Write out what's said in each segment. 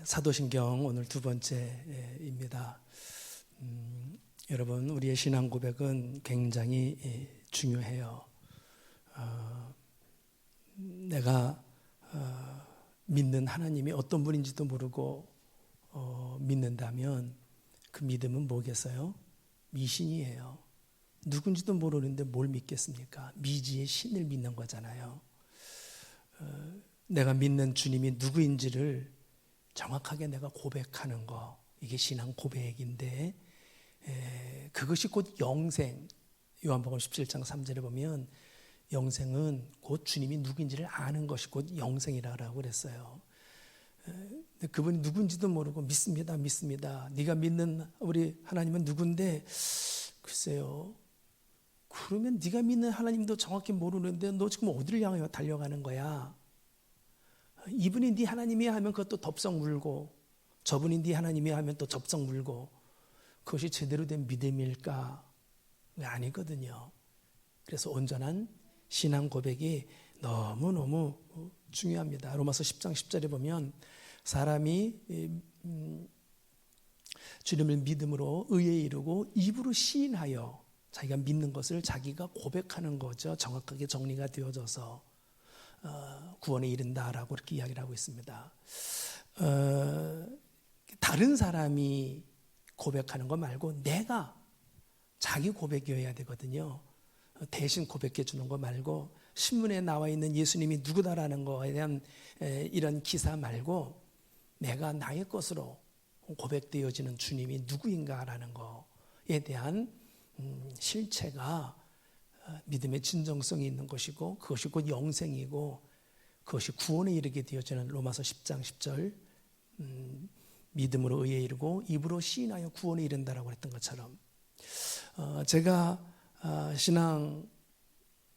사도신경 오늘 두 번째입니다. 여러분, 우리의 신앙 고백은 굉장히 중요해요. 내가 믿는 하나님이 어떤 분인지도 모르고 믿는다면 그 믿음은 뭐겠어요? 미신이에요. 누군지도 모르는데 뭘 믿겠습니까? 미지의 신을 믿는 거잖아요. 내가 믿는 주님이 누구인지를 정확하게 내가 고백하는 거, 이게 신앙 고백인데, 그것이 곧 영생. 요한복음 17장 3절에 보면 영생은 곧 주님이 누구인지를 아는 것이 곧 영생이라고 그랬어요. 그분이 누군지도 모르고 믿습니다. 네가 믿는 우리 하나님은 누군데, 글쎄요, 그러면 네가 믿는 하나님도 정확히 모르는데 너 지금 어디를 향해 달려가는 거야? 이분이 네 하나님이야 하면 그것도 덥석 물고, 저분이 네 하나님이야 하면 또 덥석 물고, 그것이 제대로 된 믿음일까? 아니거든요. 그래서 온전한 신앙 고백이 너무너무 중요합니다. 로마서 10장 10절에 보면 사람이 주님을 믿음으로 의에 이르고 입으로 시인하여 자기가 믿는 것을 자기가 고백하는 거죠. 정확하게 정리가 되어져서 구원에 이른다라고 이렇게 이야기를 하고 있습니다. 다른 사람이 고백하는 거 말고 내가 자기 고백이어야 되거든요. 대신 고백해 주는 거 말고 신문에 나와 있는 예수님이 누구다라는 거에 대한 이런 기사 말고 내가 나의 것으로 고백되어지는 주님이 누구인가라는 거에 대한 실체가 믿음의 진정성이 있는 것이고, 그것이 곧 영생이고, 그것이 구원에 이르게 되어지는 로마서 10장 10절 믿음으로 의에 이르고 입으로 시인하여 구원에 이른다라고 했던 것처럼, 제가 신앙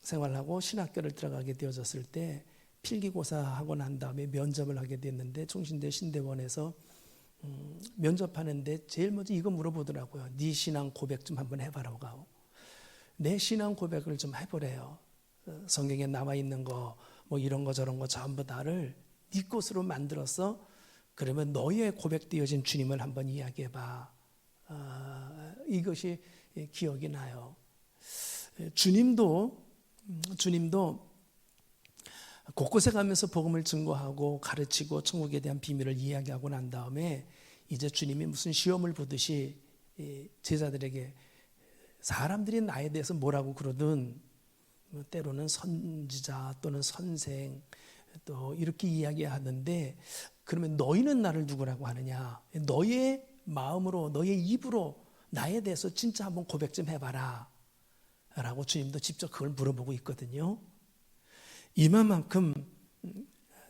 생활하고 신학교를 들어가게 되어졌을 때 필기고사하고 난 다음에 면접을 하게 됐는데, 총신대 신대원에서 면접하는데 제일 먼저 이거 물어보더라고요. 네 신앙 고백 좀 한번 해봐라고 하고, 내 신앙 고백을 좀 해보래요. 성경에 나와 있는 거, 뭐 이런 거 저런 거 전부 다를 네 것으로 만들어서, 그러면 너의 고백되어진 주님을 한번 이야기해봐. 이것이 기억이 나요. 주님도 곳곳에 가면서 복음을 증거하고 가르치고 천국에 대한 비밀을 이야기하고 난 다음에 이제 주님이 무슨 시험을 보듯이 제자들에게, 사람들이 나에 대해서 뭐라고 그러든 때로는 선지자 또는 선생 또 이렇게 이야기하는데, 그러면 너희는 나를 누구라고 하느냐? 너의 마음으로, 너의 입으로 나에 대해서 진짜 한번 고백 좀 해봐라 라고 주님도 직접 그걸 물어보고 있거든요. 이만큼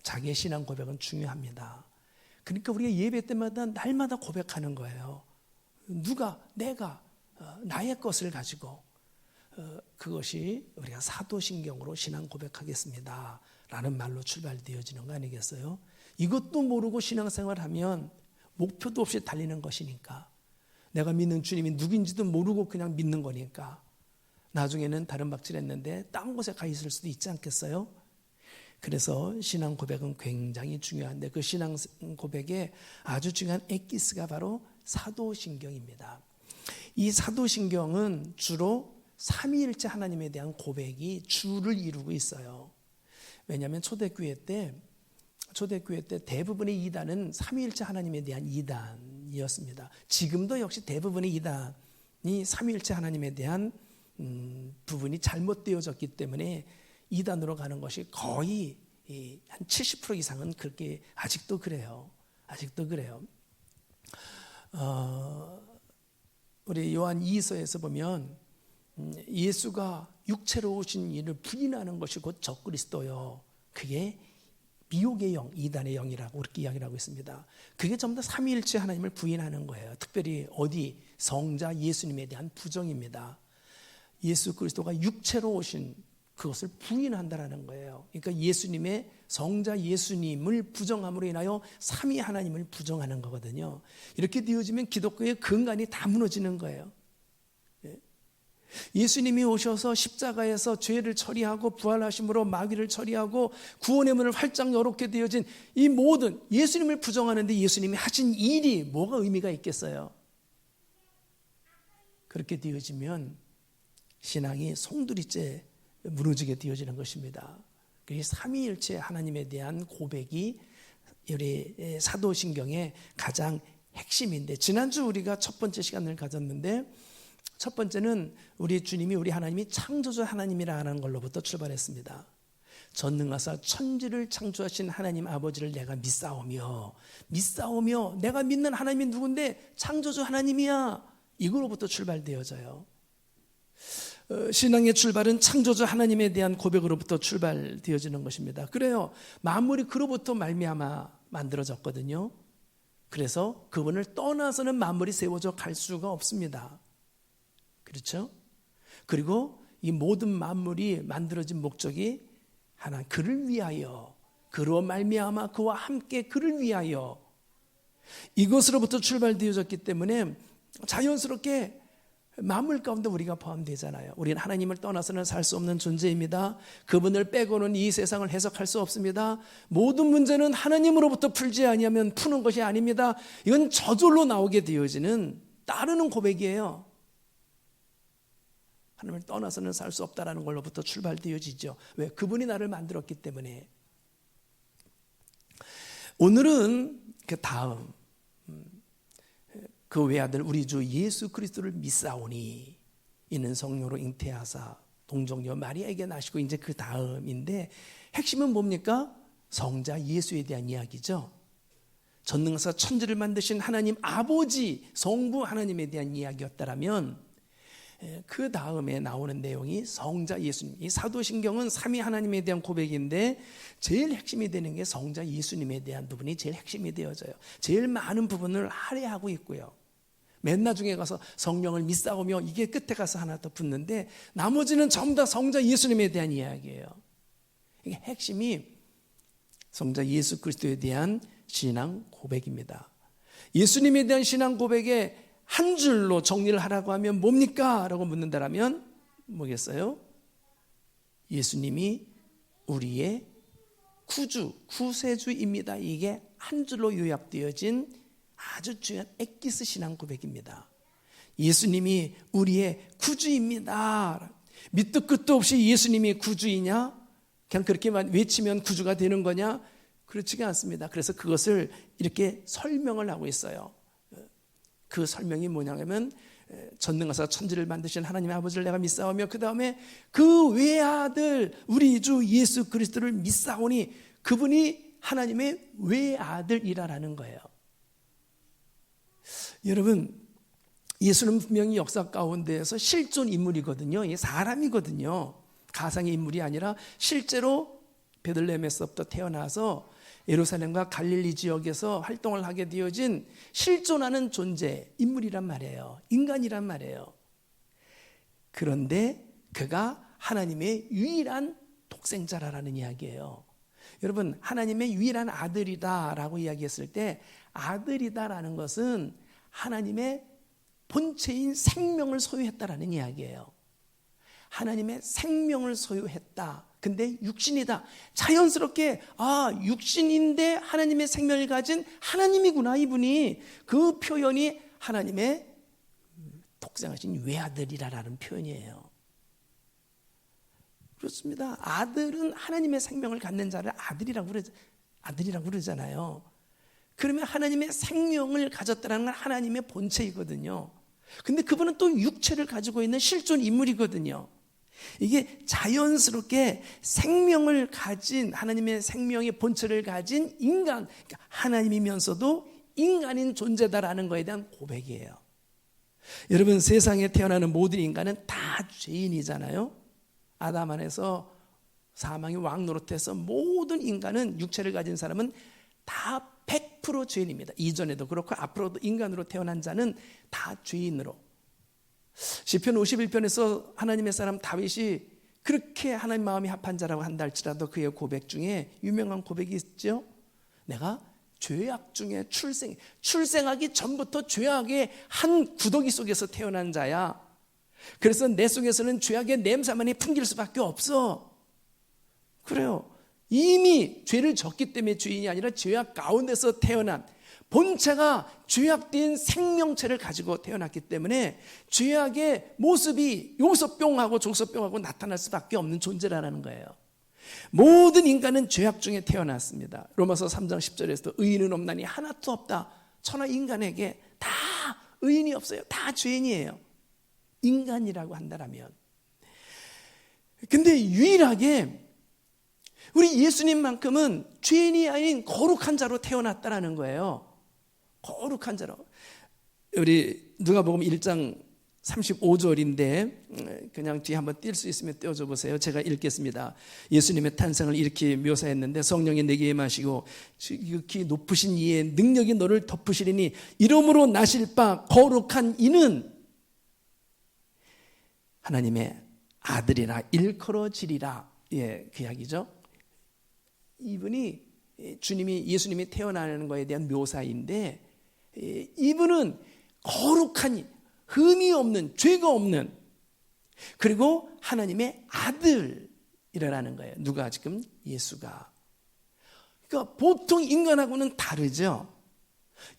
자기의 신앙 고백은 중요합니다. 그러니까 우리가 예배 때마다 날마다 고백하는 거예요. 내가 나의 것을 가지고, 그것이 우리가 사도신경으로 신앙 고백하겠습니다 라는 말로 출발되어지는 거 아니겠어요? 이것도 모르고 신앙생활하면 목표도 없이 달리는 것이니까, 내가 믿는 주님이 누구인지도 모르고 그냥 믿는 거니까 나중에는 다른 박질했는데 딴 곳에 가 있을 수도 있지 않겠어요? 그래서 신앙 고백은 굉장히 중요한데, 그 신앙 고백의 아주 중요한 엑기스가 바로 사도신경입니다. 이 사도신경은 주로 삼위일체 하나님에 대한 고백이 주를 이루고 있어요. 왜냐하면 초대교회 때 대부분의 이단은 삼위일체 하나님에 대한 이단이었습니다. 지금도 역시 대부분의 이단이 삼위일체 하나님에 대한 부분이 잘못되어졌기 때문에 이단으로 가는 것이 거의 한 70% 이상은 그렇게 아직도 그래요. 우리 요한 2서에서 보면 예수가 육체로 오신 이를 부인하는 것이 곧 적그리스도요, 그게 미혹의 영, 이단의 영이라고 그렇게 이야기를 하고 있습니다. 그게 전부 다 삼위일체 하나님을 부인하는 거예요. 특별히 성자 예수님에 대한 부정입니다. 예수 그리스도가 육체로 오신 그것을 부인한다라는 거예요. 그러니까 예수님의 성자 예수님을 부정함으로 인하여 삼위 하나님을 부정하는 거거든요. 이렇게 되어지면 기독교의 근간이 다 무너지는 거예요. 예수님이 오셔서 십자가에서 죄를 처리하고 부활하심으로 마귀를 처리하고 구원의 문을 활짝 열었게 되어진 이 모든 예수님을 부정하는데 예수님이 하신 일이 뭐가 의미가 있겠어요? 그렇게 되어지면 신앙이 송두리째 무너지게 되어지는 것입니다. 이 삼위일체 하나님에 대한 고백이 우리 사도신경의 가장 핵심인데, 지난주 우리가 첫 번째 시간을 가졌는데, 첫 번째는 우리 주님이, 우리 하나님이 창조주 하나님이라는 걸로부터 출발했습니다. 전능하사 천지를 창조하신 하나님 아버지를 내가 믿사오며 내가 믿는 하나님이 누군데 창조주 하나님이야, 이거로부터 출발되어져요. 신앙의 출발은 창조주 하나님에 대한 고백으로부터 출발되어지는 것입니다. 그래요, 만물이 그로부터 말미암아 만들어졌거든요. 그래서 그분을 떠나서는 만물이 세워져 갈 수가 없습니다. 그렇죠? 그리고 이 모든 만물이 만들어진 목적이 하나, 그를 위하여, 그로 말미암아 그와 함께 그를 위하여, 이것으로부터 출발되어졌기 때문에 자연스럽게 만물 가운데 우리가 포함되잖아요. 우리는 하나님을 떠나서는 살 수 없는 존재입니다. 그분을 빼고는 이 세상을 해석할 수 없습니다. 모든 문제는 하나님으로부터 풀지 아니하면 푸는 것이 아닙니다. 이건 저절로 나오게 되어지는, 따르는 고백이에요. 하나님을 떠나서는 살 수 없다라는 걸로부터 출발되어지죠. 왜? 그분이 나를 만들었기 때문에. 오늘은 그 다음, 그 외아들 우리 주 예수 그리스도를 믿사오니 이는 성령으로 잉태하사 동정녀 마리아에게 나시고, 이제 그 다음인데 핵심은 뭡니까? 성자 예수에 대한 이야기죠. 전능하사 천지를 만드신 하나님 아버지 성부 하나님에 대한 이야기였다라면, 그 다음에 나오는 내용이 성자 예수님. 이 사도신경은 삼위 하나님에 대한 고백인데 제일 핵심이 되는 게 성자 예수님에 대한 부분이 제일 핵심이 되어져요. 제일 많은 부분을 할애하고 있고요. 맨 나중에 가서 성령을 믿사오며, 이게 끝에 가서 하나 더 붙는데 나머지는 전부 다 성자 예수님에 대한 이야기예요. 이게 핵심이 성자 예수 그리스도에 대한 신앙 고백입니다. 예수님에 대한 신앙 고백에 한 줄로 정리를 하라고 하면 뭡니까? 라고 묻는다라면 뭐겠어요? 예수님이 우리의 구주, 구세주입니다. 이게 한 줄로 요약되어진 아주 중요한 엑기스 신앙 고백입니다. 예수님이 우리의 구주입니다. 밑도 끝도 없이 예수님이 구주이냐? 그냥 그렇게만 외치면 구주가 되는 거냐? 그렇지가 않습니다. 그래서 그것을 이렇게 설명을 하고 있어요. 그 설명이 뭐냐면, 전능하사 천지를 만드신 하나님 아버지를 내가 믿사오며 그 다음에 그 외아들 우리 주 예수 그리스도를 믿사오니, 그분이 하나님의 외아들이라는 거예요. 여러분, 예수는 분명히 역사 가운데에서 실존 인물이거든요. 이게 사람이거든요. 가상의 인물이 아니라 실제로 베들레헴에서부터 태어나서 예루살렘과 갈릴리 지역에서 활동을 하게 되어진 실존하는 존재, 인물이란 말이에요. 인간이란 말이에요. 그런데 그가 하나님의 유일한 독생자라는 이야기예요. 여러분, 하나님의 유일한 아들이다라고 이야기했을 때, 아들이다라는 것은 하나님의 본체인 생명을 소유했다라는 이야기예요. 하나님의 생명을 소유했다. 근데 육신이다. 자연스럽게 육신인데 하나님의 생명을 가진 하나님이구나 이분이. 그 표현이 하나님의 독생하신 외아들이라는 표현이에요. 그렇습니다. 아들은 하나님의 생명을 갖는 자를 아들이라고 그러잖아요. 그러면 하나님의 생명을 가졌다는 건 하나님의 본체이거든요. 근데 그분은 또 육체를 가지고 있는 실존 인물이거든요. 이게 자연스럽게 생명을 가진, 하나님의 생명의 본체를 가진 인간, 그러니까 하나님이면서도 인간인 존재다라는 것에 대한 고백이에요. 여러분, 세상에 태어나는 모든 인간은 다 죄인이잖아요. 아담 안에서 사망의 왕노릇해서 모든 인간은, 육체를 가진 사람은 다 100% 죄인입니다. 이전에도 그렇고 앞으로도 인간으로 태어난 자는 다 죄인으로. 시편 51편에서 하나님의 사람 다윗이 그렇게 하나님 마음이 합한 자라고 한다 할지라도 그의 고백 중에 유명한 고백이 있죠. 내가 죄악 중에 출생하기 전부터 죄악의 한 구더기 속에서 태어난 자야. 그래서 내 속에서는 죄악의 냄새만이 풍길 수밖에 없어. 그래요. 이미 죄를 졌기 때문에 죄인이 아니라 죄악 가운데서 태어난 본체가 죄악된 생명체를 가지고 태어났기 때문에 죄악의 모습이 여기서 뿅하고 저기서 뿅하고 나타날 수밖에 없는 존재라는 거예요. 모든 인간은 죄악 중에 태어났습니다. 로마서 3장 10절에서도 의인은 없나니 하나도 없다. 천하 인간에게 다 의인이 없어요. 다 죄인이에요. 인간이라고 한다면. 근데 유일하게 우리 예수님만큼은 죄인이 아닌 거룩한 자로 태어났다라는 거예요. 거룩한 자로. 우리 누가복음 1장 35절인데 그냥 뒤에 한번 띄울 수 있으면 띄워줘 보세요. 제가 읽겠습니다. 예수님의 탄생을 이렇게 묘사했는데 성령이 내게 임하시고 지극히 높으신 이의 능력이 너를 덮으시리니 이름으로 나실 바 거룩한 이는 하나님의 아들이라 일컬어지리라. 예, 그 이야기죠. 이분이 예수님이 태어나는 것에 대한 묘사인데 이분은 거룩한 흠이 없는 죄가 없는 그리고 하나님의 아들이라는 거예요. 누가 지금? 예수가. 그러니까 보통 인간하고는 다르죠.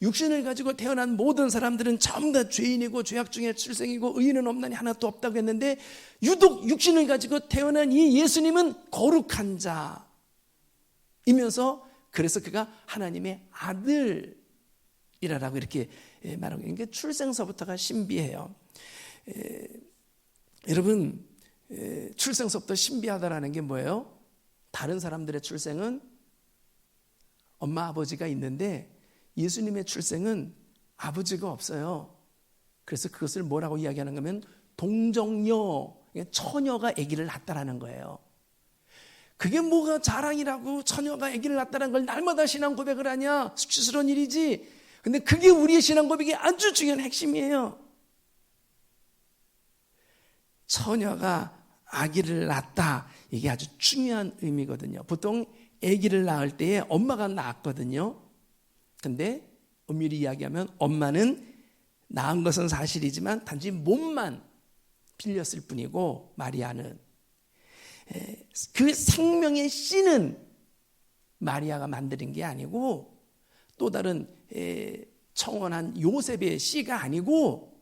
육신을 가지고 태어난 모든 사람들은 전부 다 죄인이고 죄악 중에 출생이고 의인은 없나니 하나도 없다고 했는데 유독 육신을 가지고 태어난 이 예수님은 거룩한 자이면서 그래서 그가 하나님의 아들이라고 이렇게 말하고 있는 게 출생서부터가 신비해요. 여러분 출생서부터 신비하다라는 게 뭐예요? 다른 사람들의 출생은 엄마 아버지가 있는데 예수님의 출생은 아버지가 없어요. 그래서 그것을 뭐라고 이야기하는 거면 동정녀, 처녀가 아기를 낳았다라는 거예요. 그게 뭐가 자랑이라고 처녀가 아기를 낳았다는 걸 날마다 신앙 고백을 하냐? 수치스러운 일이지. 근데 그게 우리의 신앙 고백이 아주 중요한 핵심이에요. 처녀가 아기를 낳았다. 이게 아주 중요한 의미거든요. 보통 아기를 낳을 때에 엄마가 낳았거든요. 근데 엄밀히 이야기하면 엄마는 낳은 것은 사실이지만 단지 몸만 빌렸을 뿐이고 마리아는 그 생명의 씨는 마리아가 만드는 게 아니고 또 다른 청혼한 요셉의 씨가 아니고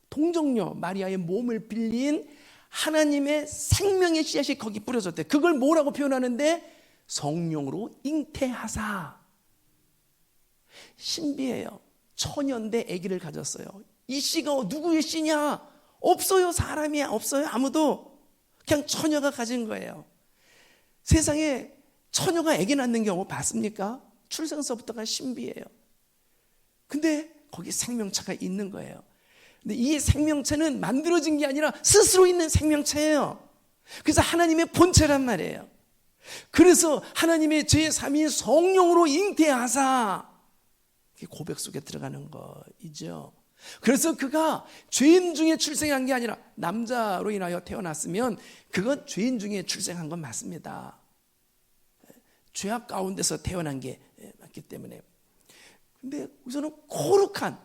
동정녀 마리아의 몸을 빌린 하나님의 생명의 씨앗이 거기 뿌려졌대. 그걸 뭐라고 표현하는데 성령으로 잉태하사. 신비해요. 처녀인데 아기를 가졌어요. 이 씨가 누구의 씨냐? 없어요. 사람이 없어요. 아무도. 그냥 처녀가 가진 거예요. 세상에 처녀가 아기 낳는 경우 봤습니까? 출생서부터가 신비해요. 근데 거기 생명체가 있는 거예요. 근데 이 생명체는 만들어진 게 아니라 스스로 있는 생명체예요. 그래서 하나님의 본체란 말이에요. 그래서 하나님의 제3인 성령으로 잉태하사 고백 속에 들어가는 거이죠. 그래서 그가 죄인 중에 출생한 게 아니라 남자로 인하여 태어났으면 그건 죄인 중에 출생한 건 맞습니다. 죄악 가운데서 태어난 게 맞기 때문에. 근데 우선은 거룩한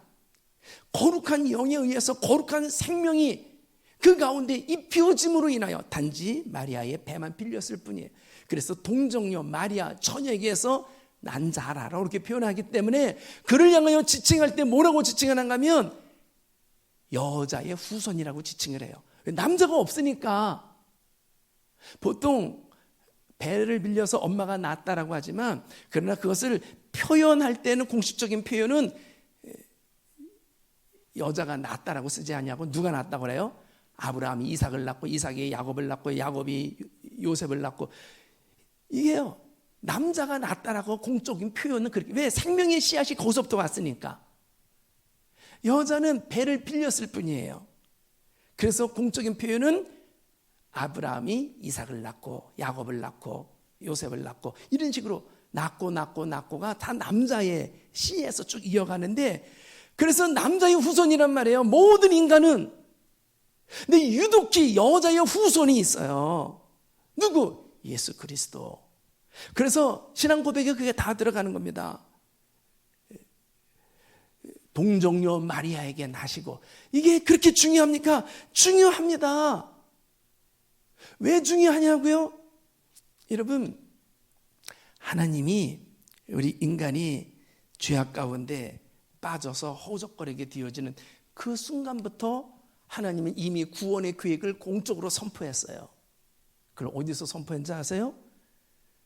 영에 의해서 거룩한 생명이 그 가운데 입혀짐으로 인하여 단지 마리아의 배만 빌렸을 뿐이에요. 그래서 동정녀 마리아 처녀에게서 난 자라라고 이렇게 표현하기 때문에 그를 향하여 지칭할 때 뭐라고 지칭하는가 하면 여자의 후손이라고 지칭을 해요. 남자가 없으니까 보통 배를 빌려서 엄마가 낳았다라고 하지만 그러나 그것을 표현할 때는 공식적인 표현은 여자가 낳았다라고 쓰지 않냐고. 누가 낳았다고 그래요? 아브라함이 이삭을 낳고 이삭이 야곱을 낳고 야곱이 요셉을 낳고. 이게요 남자가 낳았다라고 공적인 표현은 그렇게. 왜? 생명의 씨앗이 거기서부터 왔으니까. 여자는 배를 빌렸을 뿐이에요. 그래서 공적인 표현은 아브라함이 이삭을 낳고 야곱을 낳고 요셉을 낳고 이런 식으로 낳고가 다 남자의 씨에서 쭉 이어가는데, 그래서 남자의 후손이란 말이에요. 모든 인간은. 근데 유독히 여자의 후손이 있어요. 누구? 예수 그리스도. 그래서 신앙 고백에 그게 다 들어가는 겁니다. 동정녀 마리아에게 나시고, 이게 그렇게 중요합니까? 중요합니다. 왜 중요하냐고요? 여러분, 하나님이 우리 인간이 죄악 가운데 빠져서 허우적거리게 되어지는 그 순간부터 하나님은 이미 구원의 계획을 공적으로 선포했어요. 그걸 어디서 선포했는지 아세요?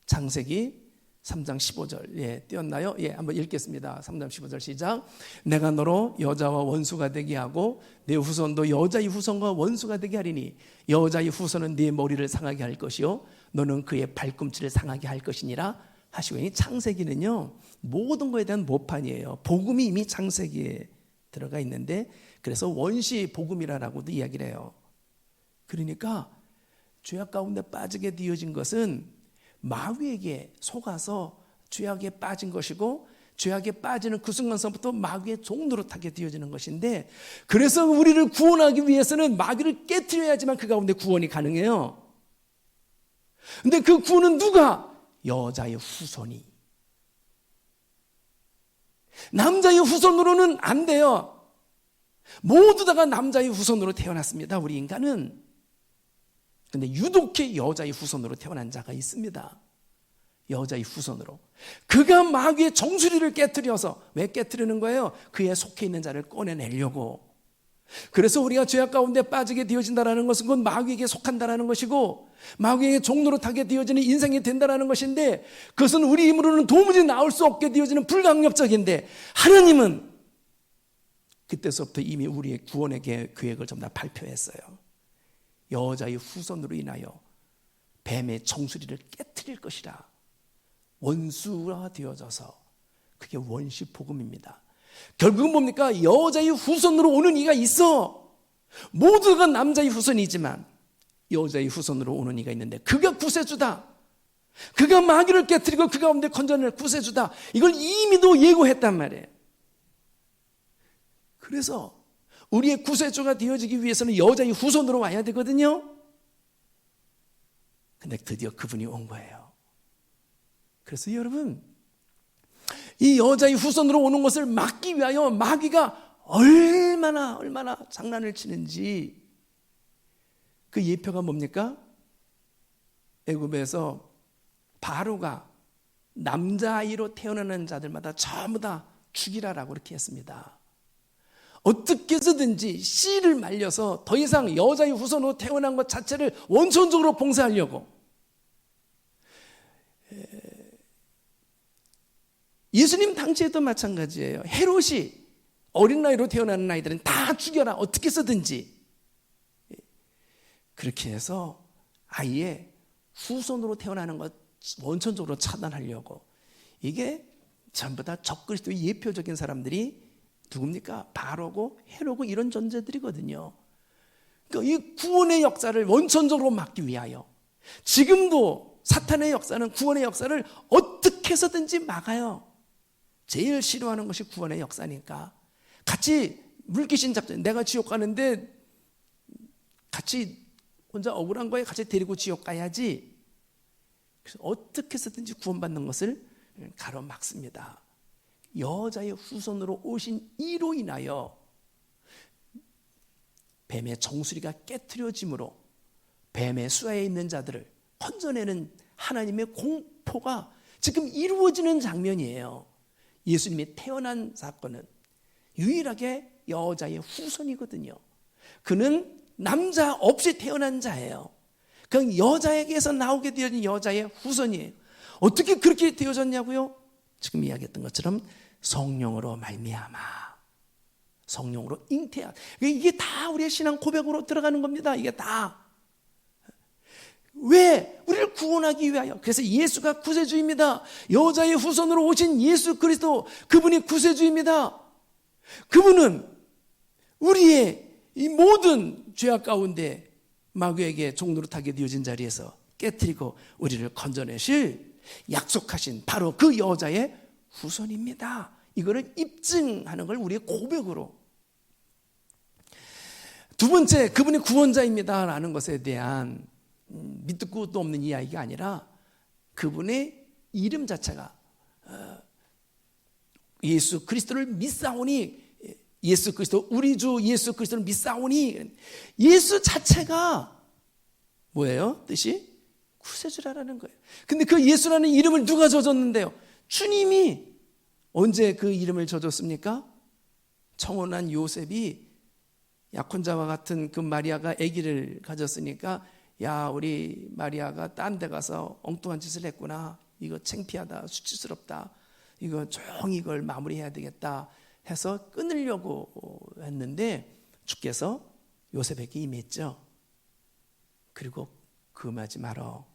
창세기 3장 15절. 예, 띄었나요? 예, 한번 읽겠습니다. 3장 15절 시작. 내가 너로 여자와 원수가 되게 하고 내 후손도 여자의 후손과 원수가 되게 하리니 여자의 후손은 네 머리를 상하게 할 것이요 너는 그의 발꿈치를 상하게 할 것이니라 하시고, 이 창세기는요 모든 것에 대한 모판이에요. 복음이 이미 창세기에 들어가 있는데, 그래서 원시 복음이라고도 이야기를 해요. 그러니까 죄악 가운데 빠지게 되어진 것은 마귀에게 속아서 죄악에 빠진 것이고, 죄악에 빠지는 그 순간서부터 마귀의 종노릇하게 되어지는 것인데, 그래서 우리를 구원하기 위해서는 마귀를 깨트려야지만 그 가운데 구원이 가능해요. 근데 그 구원은 누가? 여자의 후손이. 남자의 후손으로는 안 돼요. 모두 다가 남자의 후손으로 태어났습니다, 우리 인간은. 근데 유독히 여자의 후손으로 태어난 자가 있습니다. 여자의 후손으로. 그가 마귀의 정수리를 깨트려서, 왜 깨트리는 거예요? 그에 속해 있는 자를 꺼내내려고. 그래서 우리가 죄악 가운데 빠지게 되어진다는 것은 그건 마귀에게 속한다는 것이고, 마귀에게 종노릇하게 되어지는 인생이 된다는 것인데, 그것은 우리 힘으로는 도무지 나올 수 없게 되어지는 불가항력적인데, 하나님은 그때서부터 이미 우리의 구원의 계획을 전부 다 발표했어요. 여자의 후손으로 인하여 뱀의 정수리를 깨트릴 것이라. 원수가 되어져서, 그게 원시 복음입니다. 결국은 뭡니까? 여자의 후손으로 오는 이가 있어. 모두가 남자의 후손이지만 여자의 후손으로 오는 이가 있는데, 그가 구세주다. 그가 마귀를 깨트리고 그 가운데 건져낼 구세주다. 이걸 이미도 예고했단 말이에요. 그래서 우리의 구세주가 되어지기 위해서는 여자의 후손으로 와야 되거든요. 근데 드디어 그분이 온 거예요. 그래서 여러분, 이 여자의 후손으로 오는 것을 막기 위하여 마귀가 얼마나 장난을 치는지, 그 예표가 뭡니까? 애굽에서 바로가 남자아이로 태어나는 자들마다 전부 다 죽이라라고 그렇게 했습니다. 어떻게 해서든지 씨를 말려서 더 이상 여자의 후손으로 태어난 것 자체를 원천적으로 봉쇄하려고. 예수님 당시에도 마찬가지예요. 헤롯이 어린 나이로 태어나는 아이들은 다 죽여라, 어떻게 해서든지. 그렇게 해서 아이의 후손으로 태어나는 것 원천적으로 차단하려고. 이게 전부 다 적그리스도의 예표적인 사람들이 누굽니까? 바로고 헤로고 이런 존재들이거든요. 그러니까 이 구원의 역사를 원천적으로 막기 위하여 지금도 사탄의 역사는 구원의 역사를 어떻게 해서든지 막아요. 제일 싫어하는 것이 구원의 역사니까. 같이 물귀신 잡자, 내가 지옥 가는데 같이 혼자 억울한 거에 같이 데리고 지옥 가야지. 그래서 어떻게 해서든지 구원받는 것을 가로막습니다. 여자의 후손으로 오신 이로 인하여 뱀의 정수리가 깨트려짐으로 뱀의 수하에 있는 자들을 건져내는 하나님의 공포가 지금 이루어지는 장면이에요. 예수님이 태어난 사건은 유일하게 여자의 후손이거든요. 그는 남자 없이 태어난 자예요. 그 여자에게서 나오게 되어진 여자의 후손이에요. 어떻게 그렇게 되어졌냐고요? 지금 이야기했던 것처럼 성령으로 말미암아, 성령으로 잉태한, 이게 다 우리의 신앙 고백으로 들어가는 겁니다. 이게 다. 왜? 우리를 구원하기 위하여. 그래서 예수가 구세주입니다. 여자의 후손으로 오신 예수 그리스도, 그분이 구세주입니다. 그분은 우리의 이 모든 죄악 가운데 마귀에게 종노릇하게 되어진 자리에서 깨트리고 우리를 건져내실 약속하신 바로 그 여자의 후손입니다. 이거를 입증하는 걸 우리의 고백으로. 두 번째, 그분이 구원자입니다라는 것에 대한 밑도 끝도 없는 이야기가 아니라 그분의 이름 자체가 예수 그리스도를 믿사오니 예수 그리스도, 우리 주 예수 그리스도를 믿사오니, 예수 자체가 뭐예요? 뜻이 구세주라는 거예요. 근데 그 예수라는 이름을 누가 져줬는데요? 주님이. 언제 그 이름을 져줬습니까? 청혼한 요셉이 약혼자와 같은 그 마리아가 아기를 가졌으니까, 야, 우리 마리아가 딴 데 가서 엉뚱한 짓을 했구나, 이거 창피하다, 수치스럽다, 이거 조용히 이걸 마무리해야 되겠다 해서 끊으려고 했는데 주께서 요셉에게 임했죠. 그리고 금하지 말어,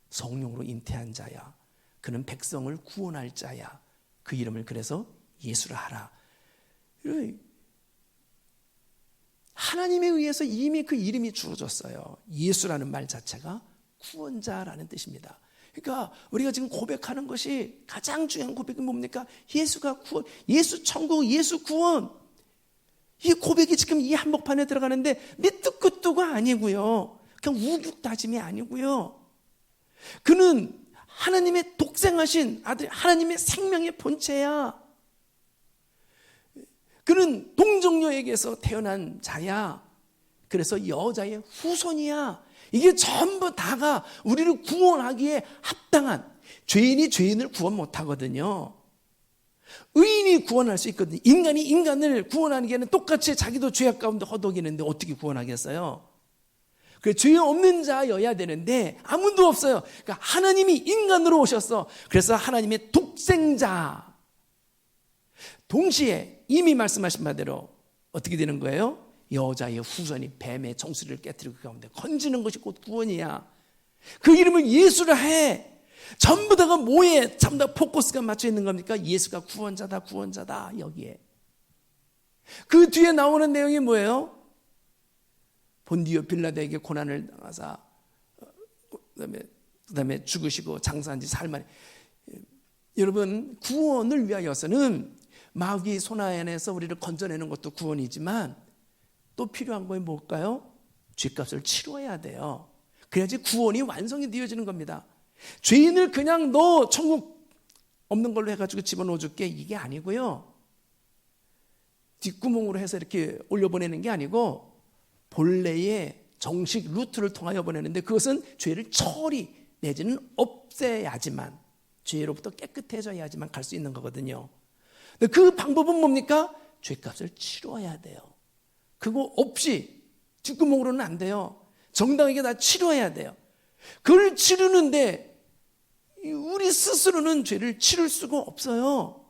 성령으로 잉태한 자야, 그는 백성을 구원할 자야, 그 이름을 그래서 예수라 하라. 하나님에 의해서 이미 그 이름이 주어졌어요. 예수라는 말 자체가 구원자라는 뜻입니다. 그러니까 우리가 지금 고백하는 것이 가장 중요한 고백이 뭡니까? 예수가 구원, 예수 천국, 예수 구원. 이 고백이 지금 이 한복판에 들어가는데 밑도 끝도가 아니고요, 그냥 우죽다짐이 아니고요, 그는 하나님의 독생하신 아들, 하나님의 생명의 본체야. 그는 동정녀에게서 태어난 자야. 그래서 여자의 후손이야. 이게 전부 다가 우리를 구원하기에 합당한, 죄인이 죄인을 구원 못하거든요. 의인이 구원할 수 있거든요. 인간이 인간을 구원하는 게는 똑같이 자기도 죄악 가운데 허덕이는데 어떻게 구원하겠어요? 그 죄 없는 자여야 되는데 아무도 없어요. 그러니까 하나님이 인간으로 오셨어. 그래서 하나님의 독생자. 동시에 이미 말씀하신 바대로 어떻게 되는 거예요? 여자의 후손이 뱀의 정수리를 깨뜨리고 그 가운데 건지는 것이 곧 구원이야. 그 이름을 예수라 해. 전부 다가 뭐에 전부 다 포커스가 맞춰 있는 겁니까? 예수가 구원자다, 구원자다. 여기에. 그 뒤에 나오는 내용이 뭐예요? 본디오 빌라도에게 고난을 당하사 그다음에 죽으시고 장사한 지 사흘 만에. 여러분, 구원을 위하여서는 마귀 손아안에서 우리를 건져내는 것도 구원이지만 또 필요한 건 뭘까요? 죄값을 치러야 돼요. 그래야지 구원이 완성이 되어지는 겁니다. 죄인을 그냥 너 천국 없는 걸로 해가지고 집어넣어 줄게, 이게 아니고요, 뒷구멍으로 해서 이렇게 올려보내는 게 아니고 본래의 정식 루트를 통하여 보내는데, 그것은 죄를 처리 내지는 없애야지만, 죄로부터 깨끗해져야지만 갈 수 있는 거거든요. 근데 그 방법은 뭡니까? 죄값을 치러야 돼요. 그거 없이 뒷구멍으로는 안 돼요. 정당하게 다 치러야 돼요. 그걸 치르는데 우리 스스로는 죄를 치를 수가 없어요.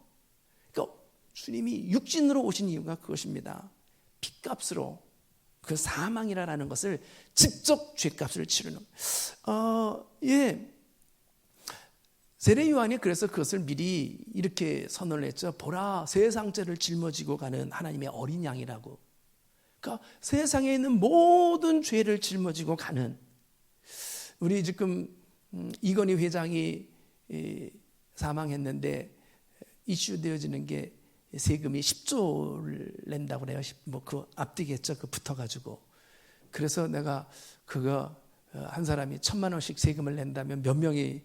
그러니까 주님이 육신으로 오신 이유가 그것입니다. 핏값으로, 그 사망이라는 것을 직접 죄값을 치르는. 세례 요한이 그래서 그것을 미리 이렇게 선언을 했죠. 보라, 세상 죄를 짊어지고 가는 하나님의 어린 양이라고. 그러니까 세상에 있는 모든 죄를 짊어지고 가는. 우리 지금 이건희 회장이 사망했는데 이슈되어지는 게 세금이 10조를 낸다고 그래요. 뭐 그 앞뒤겠죠. 그 붙어가지고. 그래서 내가 그거 한 사람이 1,000만 원씩 세금을 낸다면 몇 명이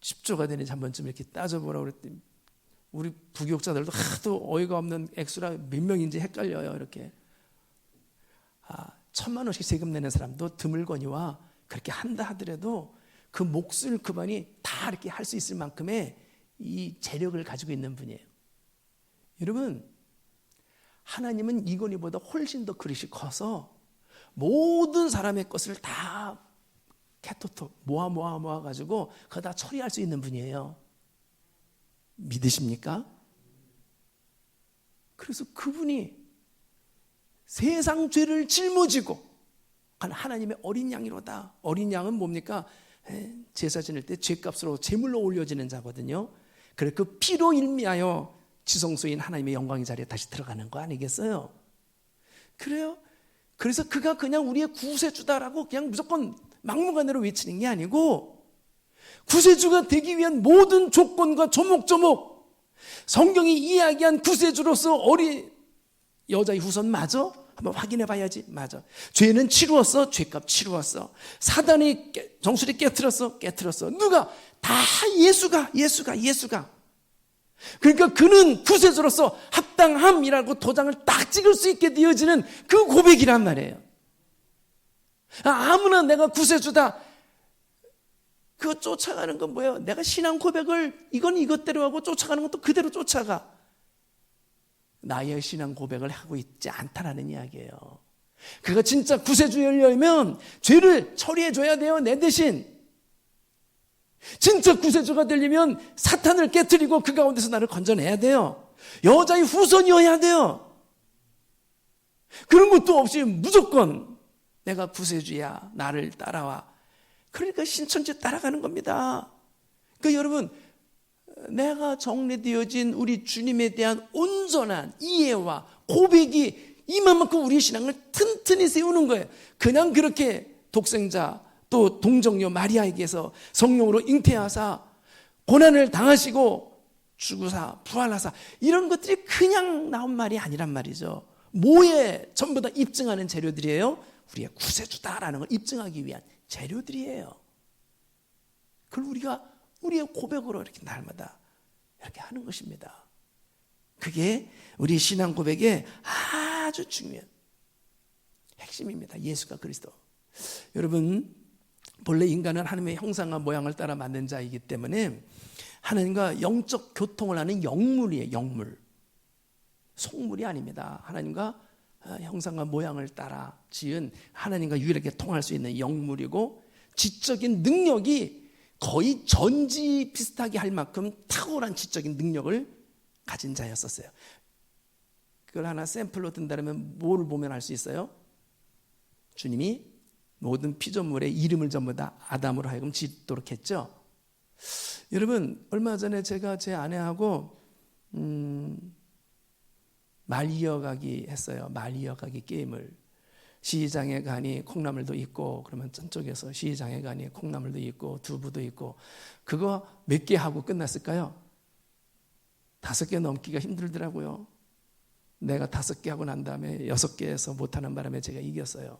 10조가 되는지 한 번쯤 이렇게 따져보라고 그랬더니 우리 부교육자들도 하도 어이가 없는 액수라 몇 명인지 헷갈려요. 이렇게 1,000만 원씩 세금 내는 사람도 드물거니와 그렇게 한다 하더라도 그 몫을 그만이 다 이렇게 할 수 있을 만큼의 이 재력을 가지고 있는 분이에요. 여러분, 하나님은 이건희보다 훨씬 더 그릇이 커서 모든 사람의 것을 다 캐토톡 모아가지고 그거 다 처리할 수 있는 분이에요. 믿으십니까? 그래서 그분이 세상 죄를 짊어지고 간 하나님의 어린 양이로다. 어린 양은 뭡니까? 제사 지낼 때 죄값으로 제물로 올려지는 자거든요. 그래 그 피로 일미하여 지성소인 하나님의 영광의 자리에 다시 들어가는 거 아니겠어요? 그래요? 그래서 그가 그냥 우리의 구세주다라고 그냥 무조건 막무가내로 외치는 게 아니고, 구세주가 되기 위한 모든 조건과 조목조목, 성경이 이야기한 구세주로서 어린 여자의 후손 맞아? 한번 확인해 봐야지. 맞아. 죄는 치루었어. 죄값 치루었어. 사단이 정수리 깨트렸어. 누가? 다 예수가. 그러니까 그는 구세주로서 합당함이라고 도장을 딱 찍을 수 있게 되어지는 그 고백이란 말이에요. 아무나 내가 구세주다. 그거 쫓아가는 건 뭐예요? 내가 신앙 고백을 이건 이것대로 하고 쫓아가는 것도 그대로 쫓아가. 나의 신앙 고백을 하고 있지 않다라는 이야기예요. 그가 진짜 구세주려면 죄를 처리해줘야 돼요. 내 대신. 진짜 구세주가 되려면 사탄을 깨트리고 그 가운데서 나를 건져내야 돼요. 여자의 후손이어야 돼요. 그런 것도 없이 무조건 내가 구세주야, 나를 따라와. 그러니까 신천지 따라가는 겁니다. 그러니까 여러분, 내가 정리되어진 우리 주님에 대한 온전한 이해와 고백이 이만큼 우리의 신앙을 튼튼히 세우는 거예요. 그냥 그렇게 독생자 또 동정녀 마리아에게서 성령으로 잉태하사 고난을 당하시고 죽으사 부활하사 이런 것들이 그냥 나온 말이 아니란 말이죠. 뭐에 전부 다 입증하는 재료들이에요? 우리의 구세주다라는 걸 입증하기 위한 재료들이에요. 그걸 우리가 우리의 고백으로 이렇게 날마다 이렇게 하는 것입니다. 그게 우리 신앙 고백의 아주 중요한 핵심입니다. 예수가 그리스도. 여러분, 본래 인간은 하나님의 형상과 모양을 따라 만든 자이기 때문에 하나님과 영적 교통을 하는 영물이에요. 영물. 속물이 아닙니다. 하나님과 형상과 모양을 따라 지은 하나님과 유일하게 통할 수 있는 영물이고 지적인 능력이 거의 전지 비슷하게 할 만큼 탁월한 지적인 능력을 가진 자였었어요. 그걸 하나 샘플로 든다면 뭐를 보면 알 수 있어요? 주님이 모든 피조물의 이름을 전부 다 아담으로 하여금 짓도록 했죠. 여러분, 얼마 전에 제가 제 아내하고 말 이어가기 했어요. 말 이어가기 게임을. 시장에 가니 콩나물도 있고 그러면 저쪽에서 시장에 가니 콩나물도 있고 두부도 있고 그거 몇 개 하고 끝났을까요? 5개 넘기가 힘들더라고요. 내가 5개 하고 난 다음에 6개에서 못하는 바람에 제가 이겼어요.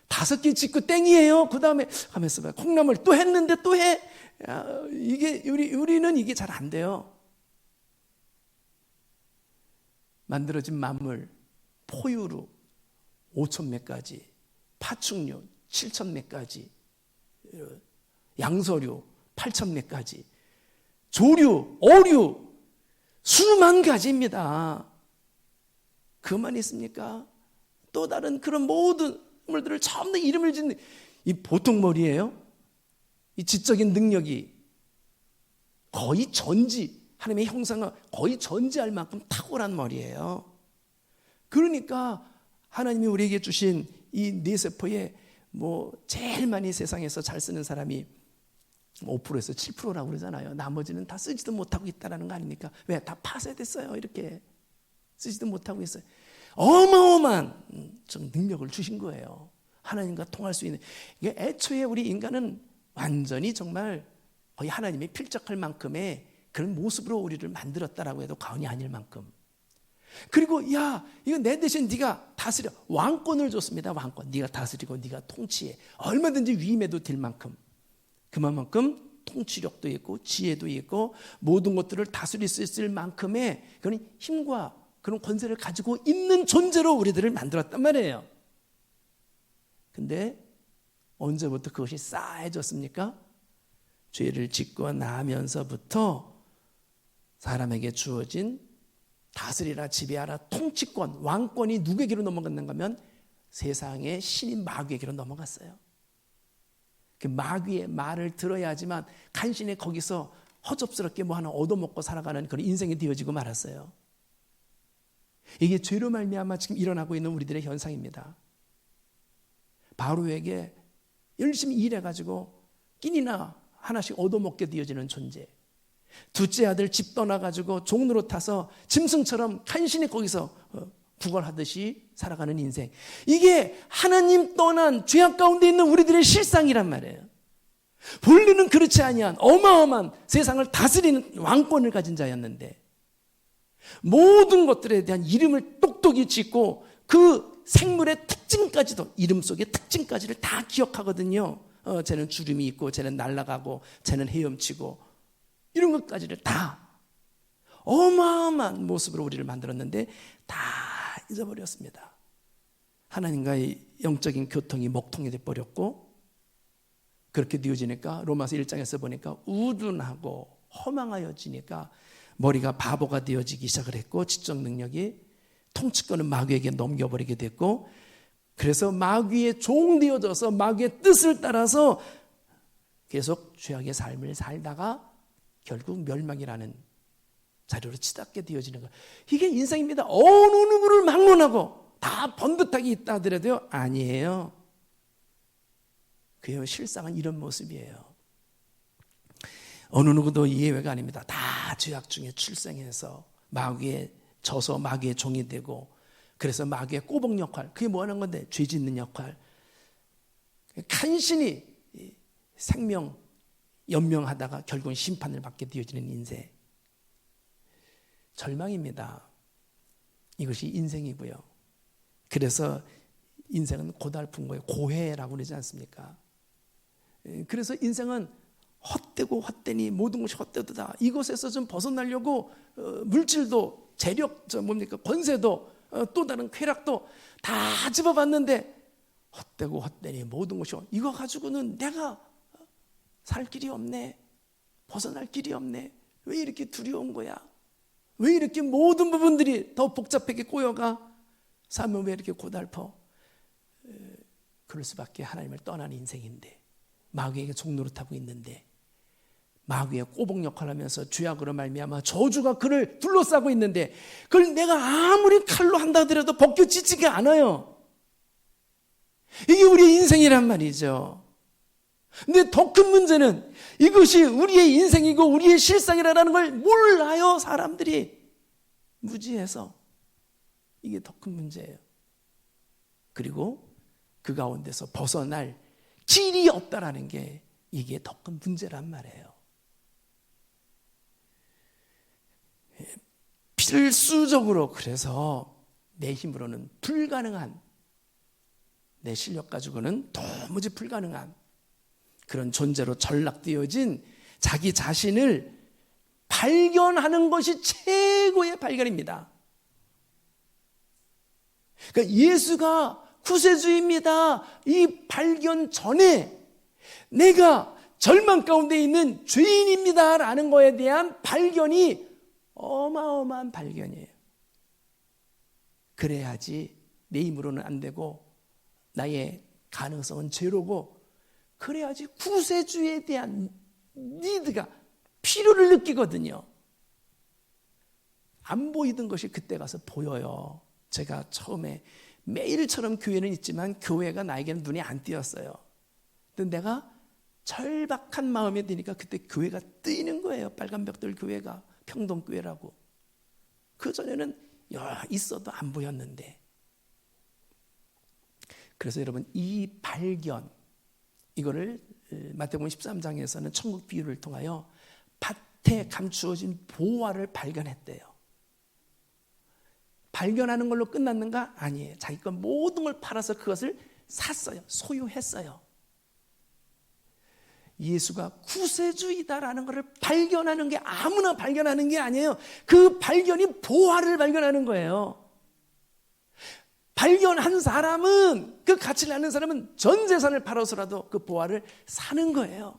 5개 찍고 땡이에요. 그 다음에 하면서 봐. 콩나물 또 했는데 또 해. 야, 이게 우리는 이게 잘 안 돼요. 만들어진 만물, 포유류 5천 몇 가지, 파충류 7천 몇 가지, 양서류 8천 몇 가지, 조류, 어류 수만 가지입니다. 그만 있습니까? 또 다른 그런 모든 물들을 전부 다 이름을 짓는 이 보통 머리예요? 이 지적인 능력이 거의 전지, 하나님의 형상과 거의 전지할 만큼 탁월한 머리예요. 그러니까 하나님이 우리에게 주신 이 뇌세포에 제일 많이 세상에서 잘 쓰는 사람이 5%에서 7%라고 그러잖아요. 나머지는 다 쓰지도 못하고 있다는 거 아닙니까? 왜? 다 파쇄됐어요. 이렇게 쓰지도 못하고 있어요. 어마어마한 능력을 주신 거예요. 하나님과 통할 수 있는. 이게 애초에 우리 인간은 완전히 정말 거의 하나님의 필적할 만큼의 그런 모습으로 우리를 만들었다라고 해도 과언이 아닐 만큼. 그리고 야, 이거 내 대신 네가 다스려. 왕권을 줬습니다. 왕권. 네가 다스리고 네가 통치해. 얼마든지 위임해도 될 만큼. 그만큼 통치력도 있고 지혜도 있고 모든 것들을 다스릴 수 있을 만큼의 그런 힘과 그런 권세를 가지고 있는 존재로 우리들을 만들었단 말이에요. 근데 언제부터 그것이 싸해졌습니까? 죄를 짓고 나면서부터 사람에게 주어진 다스리라 지배하라 통치권, 왕권이 누구에게로 넘어갔는가 하면 세상의 신인 마귀에게로 넘어갔어요. 그 마귀의 말을 들어야지만 간신히 거기서 허접스럽게 하나 얻어먹고 살아가는 그런 인생이 되어지고 말았어요. 이게 죄로 말미암아 지금 일어나고 있는 우리들의 현상입니다. 바로에게 열심히 일해가지고 끼니나 하나씩 얻어먹게 되어지는 존재. 둘째 아들 집 떠나가지고 종로로 타서 짐승처럼 간신히 거기서 구걸하듯이 살아가는 인생. 이게 하나님 떠난 죄악 가운데 있는 우리들의 실상이란 말이에요. 본래는 그렇지 아니한 어마어마한 세상을 다스리는 왕권을 가진 자였는데 모든 것들에 대한 이름을 똑똑히 짓고 그 생물의 특징까지도 이름 속의 특징까지를 다 기억하거든요. 쟤는 주름이 있고 쟤는 날아가고 쟤는 헤엄치고 이런 것까지를 다. 어마어마한 모습으로 우리를 만들었는데 다 잊어버렸습니다. 하나님과의 영적인 교통이 목통이 돼버렸고, 그렇게 되어지니까 로마서 1장에서 보니까 우둔하고 허망하여지니까 머리가 바보가 되어지기 시작을 했고, 지적 능력이 통치권은 마귀에게 넘겨버리게 됐고, 그래서 마귀의 종되어져서 마귀의 뜻을 따라서 계속 죄악의 삶을 살다가 결국 멸망이라는 자료로 치닫게 되어지는 거예요. 이게 인생입니다. 어느 누구를 막론하고 다 번듯하게 있다 하더라도요, 아니에요. 그의 실상은 이런 모습이에요. 어느 누구도 예외가 아닙니다. 다 죄악 중에 출생해서 마귀에 져서 마귀의 종이 되고, 그래서 마귀의 꼬복 역할, 그게 뭐 하는 건데? 죄 짓는 역할. 간신히 생명 연명하다가 결국은 심판을 받게 되어지는 인생. 절망입니다. 이것이 인생이고요. 그래서 인생은 고달픈 거예요. 고해라고 그러지 않습니까? 그래서 인생은 헛되고 헛되니 모든 것이 헛되도다. 이것에서 좀 벗어나려고 물질도, 재력, 권세도, 또 다른 쾌락도 다 집어봤는데 헛되고 헛되니 모든 것이, 이거 가지고는 내가 살 길이 없네. 벗어날 길이 없네. 왜 이렇게 두려운 거야? 왜 이렇게 모든 부분들이 더 복잡하게 꼬여가? 삶은 왜 이렇게 고달퍼? 그럴 수밖에. 하나님을 떠난 인생인데, 마귀에게 종노릇하고 있는데, 마귀의 꼬복 역할을 하면서 죄악으로 말미암아 저주가 그를 둘러싸고 있는데, 그걸 내가 아무리 칼로 한다 하더라도 벗겨지지가 않아요. 이게 우리의 인생이란 말이죠. 근데 더 큰 문제는 이것이 우리의 인생이고 우리의 실상이라는 걸 몰라요. 사람들이 무지해서. 이게 더 큰 문제예요. 그리고 그 가운데서 벗어날 길이 없다라는 게 이게 더 큰 문제란 말이에요. 필수적으로, 그래서 내 힘으로는 불가능한, 내 실력 가지고는 도무지 불가능한 그런 존재로 전락되어진 자기 자신을 발견하는 것이 최고의 발견입니다. 그러니까 예수가 구세주입니다, 이 발견 전에 내가 절망 가운데 있는 죄인입니다 라는 거에 대한 발견이 어마어마한 발견이에요. 그래야지 내 힘으로는 안 되고 나의 가능성은 제로고, 그래야지 구세주에 대한 니드가, 필요를 느끼거든요. 안 보이던 것이 그때 가서 보여요. 제가 처음에 매일처럼 교회는 있지만 교회가 나에게는 눈에 안 띄었어요. 근데 내가 절박한 마음이 드니까 그때 교회가 뜨이는 거예요. 빨간벽돌 교회가, 평동교회라고. 그전에는 있어도 안 보였는데. 그래서 여러분, 이 발견, 이거를 마태복음 13장에서는 천국 비유를 통하여 밭에 감추어진 보화를 발견했대요. 발견하는 걸로 끝났는가? 아니에요. 자기 것 모든 걸 팔아서 그것을 샀어요. 소유했어요. 예수가 구세주이다라는 것을 발견하는 게 아무나 발견하는 게 아니에요. 그 발견이 보화를 발견하는 거예요. 발견한 사람은, 그 가치를 아는 사람은 전 재산을 팔아서라도 그 보화를 사는 거예요.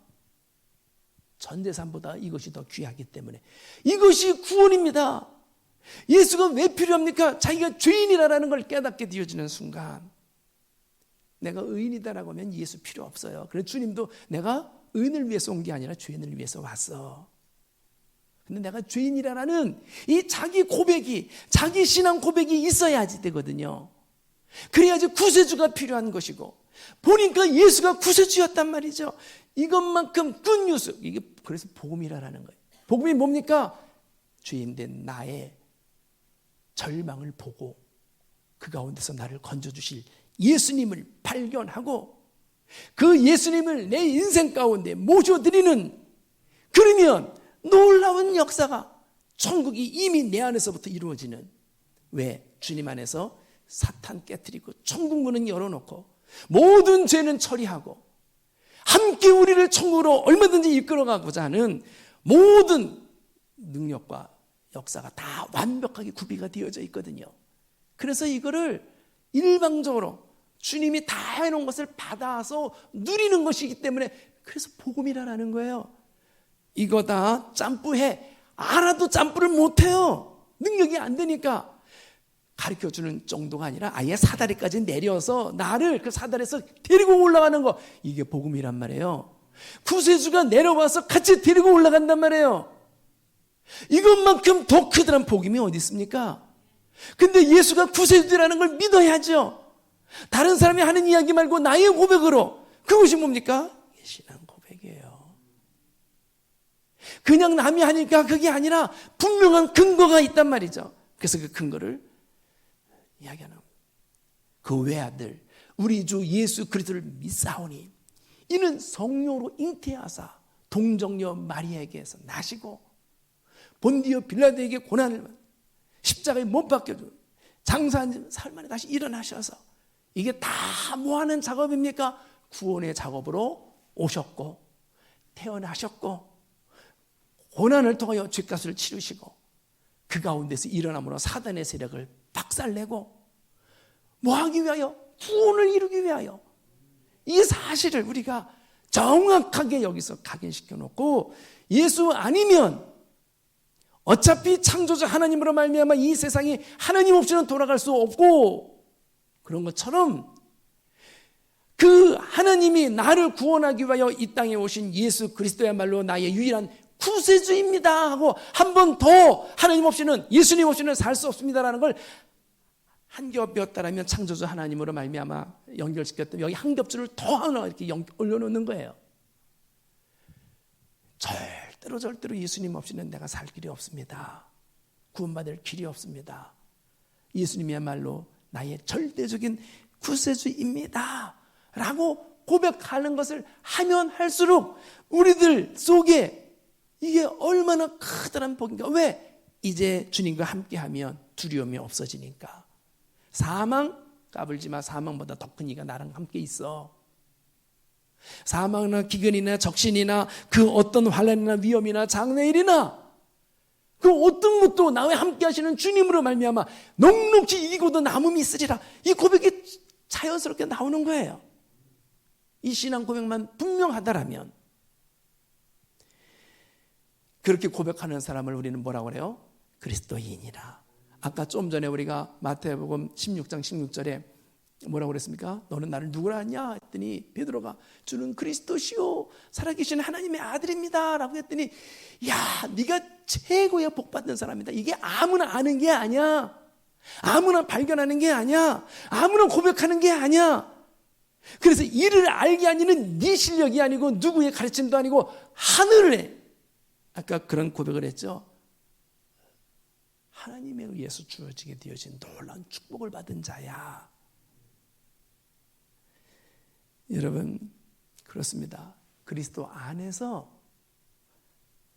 전 재산보다 이것이 더 귀하기 때문에. 이것이 구원입니다. 예수가 왜 필요합니까? 자기가 죄인이라는 걸 깨닫게 되어지는 순간, 내가 의인이다라고 하면 예수 필요 없어요. 그래서 주님도 내가 의인을 위해서 온 게 아니라 죄인을 위해서 왔어. 근데 내가 죄인이라는 이 자기 고백이, 자기 신앙 고백이 있어야지 되거든요. 그래야지 구세주가 필요한 것이고, 보니까 예수가 구세주였단 말이죠. 이것만큼 굿뉴스, 이게 그래서 복음이라는 거예요. 복음이 뭡니까? 죄인된 나의 절망을 보고 그 가운데서 나를 건져주실 예수님을 발견하고, 그 예수님을 내 인생 가운데 모셔드리는, 그러면 놀라운 역사가, 천국이 이미 내 안에서부터 이루어지는. 왜? 주님 안에서 사탄 깨트리고 천국 문은 열어놓고 모든 죄는 처리하고 함께 우리를 천국으로 얼마든지 이끌어가고자 하는 모든 능력과 역사가 다 완벽하게 구비가 되어져 있거든요. 그래서 이거를 일방적으로 주님이 다 해놓은 것을 받아서 누리는 것이기 때문에 그래서 복음이라는 거예요. 이거 다 짬뿌해. 알아도 짬뿌를 못해요. 능력이 안 되니까. 가르쳐주는 정도가 아니라 아예 사다리까지 내려서 나를 그 사다리에서 데리고 올라가는 거, 이게 복음이란 말이에요. 구세주가 내려와서 같이 데리고 올라간단 말이에요. 이것만큼 더 크더란 복음이 어디 있습니까? 근데 예수가 구세주라는 걸 믿어야죠. 다른 사람이 하는 이야기 말고 나의 고백으로. 그것이 뭡니까? 신앙 고백이에요. 그냥 남이 하니까 그게 아니라 분명한 근거가 있단 말이죠. 그래서 그 근거를 이야기하는 그 외아들 우리 주 예수 그리스도를 믿사오니 이는 성령으로 잉태하사 동정녀 마리아에게서 나시고 본디오 빌라도에게 고난을 십자가에 못 박혀주고 장사한 사흘 만에 다시 일어나셔서 이게 다 뭐하는 작업입니까? 구원의 작업으로 오셨고 태어나셨고 고난을 통하여 죄값을 치르시고 그 가운데서 일어남으로 사단의 세력을 박살내고 뭐하기 위하여? 구원을 이루기 위하여. 이 사실을 우리가 정확하게 여기서 각인시켜 놓고 예수 아니면 어차피 창조자 하나님으로 말미암아 이 세상이 하나님 없이는 돌아갈 수 없고 그런 것처럼 그 하나님이 나를 구원하기 위하여 이 땅에 오신 예수 그리스도야말로 나의 유일한 구세주입니다 하고 한 번 더 하나님 없이는 예수님 없이는 살 수 없습니다라는 걸 한 겹 배웠다라면 창조주 하나님으로 말미암아 연결시켰던 여기 한 겹줄을 더 하나 이렇게 올려놓는 거예요. 절대로 예수님 없이는 내가 살 길이 없습니다. 구원받을 길이 없습니다. 예수님이야말로 나의 절대적인 구세주입니다 라고 고백하는 것을 하면 할수록 우리들 속에 이게 얼마나 크다란 복인가. 왜? 이제 주님과 함께하면 두려움이 없어지니까. 사망 까불지마. 사망보다 더 큰 이가 나랑 함께 있어. 사망이나 기근이나 적신이나 그 어떤 환난이나 위험이나 장래일이나 그 어떤 것도 나와 함께 하시는 주님으로 말미암아 넉넉히 이기고도 남음이 있으리라. 이 고백이 자연스럽게 나오는 거예요. 이 신앙 고백만 분명하다라면 그렇게 고백하는 사람을 우리는 뭐라고 그래요? 그리스도인이라. 아까 좀 전에 우리가 마태복음 16장 16절에 뭐라고 그랬습니까? 너는 나를 누구라 하냐 했더니 베드로가 주는 그리스도시요 살아계신 하나님의 아들입니다 라고 했더니 야 네가 최고의 복받는 사람이다. 이게 아무나 아는 게 아니야. 아무나 발견하는 게 아니야. 아무나 고백하는 게 아니야. 그래서 이를 알게 하니는 네 실력이 아니고 누구의 가르침도 아니고 하늘에 아까 그런 고백을 했죠. 하나님에 의해서 주어지게 되어진 놀라운 축복을 받은 자야. 여러분 그렇습니다. 그리스도 안에서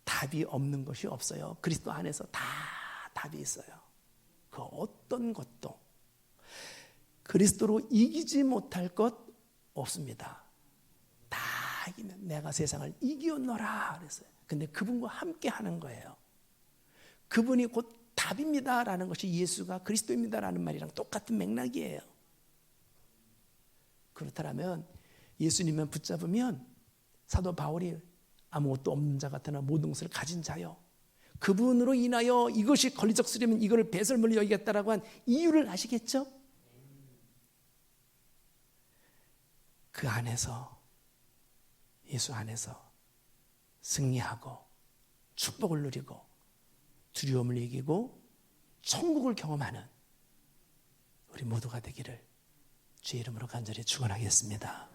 답이 없는 것이 없어요. 그리스도 안에서 다 답이 있어요. 그 어떤 것도 그리스도로 이기지 못할 것 없습니다. 다 이기면 내가 세상을 이기었노라 그랬어요. 근데 그분과 함께 하는 거예요. 그분이 곧 답입니다라는 것이 예수가 그리스도입니다라는 말이랑 똑같은 맥락이에요. 그렇다면 예수님만 붙잡으면 사도 바울이 아무것도 없는 자 같으나 모든 것을 가진 자요. 그분으로 인하여 이것이 권리적스러면 이거를 배설물로 여기겠다라고 한 이유를 아시겠죠? 그 안에서 예수 안에서 승리하고 축복을 누리고 두려움을 이기고 천국을 경험하는 우리 모두가 되기를 주의 이름으로 간절히 축원하겠습니다.